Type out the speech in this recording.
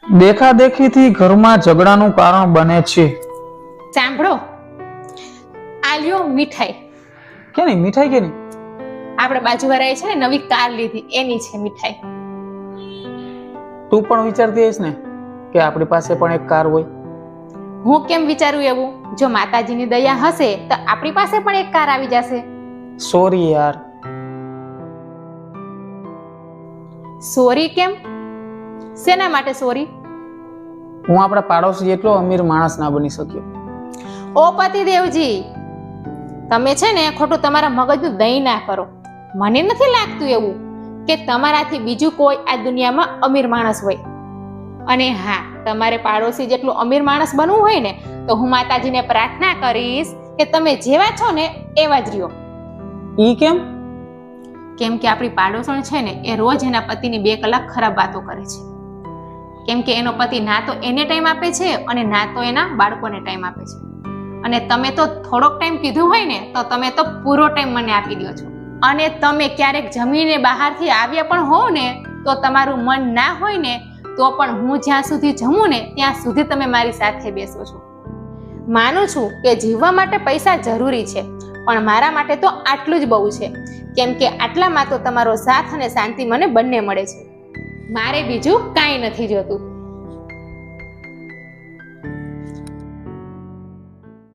દેખાદેખીથી ઘરમાં ઝઘડાનું કારણ બને છે. સાંભળો, આ લ્યો મીઠાઈ. કેની મીઠાઈ કેની? આપણે બાજુવાળાએ છે ને નવી કાર લીધી, એની છે મીઠાઈ. તું પણ વિચારતી હશ ને કે આપણી પાસે પણ એક કાર હોય? હું કેમ વિચારું એવું? જો માતાજીની દયા હશે તો આપણી પાસે પણ એક કાર આવી જશે. સોરી યાર. સોરી કેમ? શેના માટે સોરી? હું આપણા પાડોશી જેટલો અમીર માણસ ના બની શક્યો. ઓ પતિદેવજી, તમે છે ને ખોટું તમારા મગજનું દહીં ના કરો. મને નથી લાગતું એવું કે તમારાથી બીજું કોઈ આ દુનિયામાં અમીર માણસ હોય. અને હા, તમારે પાડોશી જેટલું અમીર માણસ બનવું હોય ને તો હું માતાજીને પ્રાર્થના કરીશ કે તમે જેવા છો ને એવા જ રહ્યો. ઈ કેમ? કેમ કે આપણી પાડોશણ છે ને એ રોજ એના પતિની 2 કલાક ખરાબ વાતો કરે છે. કેમ કે એનો પતિ ના તો એને ટાઈમ આપે છે અને ના તો એના બાળકોને ટાઈમ આપે છે. અને તમે તો થોડોક ટાઈમ કીધું હોય ને તો તમે તો પૂરો ટાઈમ મને આપી દો છો. અને તમે ક્યારેક જમીને બહારથી આવ્યા પણ હોવ ને તો તમારું મન ના હોય ને તો પણ હું જ્યાં સુધી જમું ને ત્યાં સુધી તમે મારી સાથે બેસો છો. માનું છું કે જીવવા માટે પૈસા જરૂરી છે, પણ મારા માટે તો આટલું જ બહુ છે. કેમ કે આટલામાં તો તમારો સાથ અને શાંતિ મને બંને મળે છે. મારે બીજું કાંઈ નથી જોતું.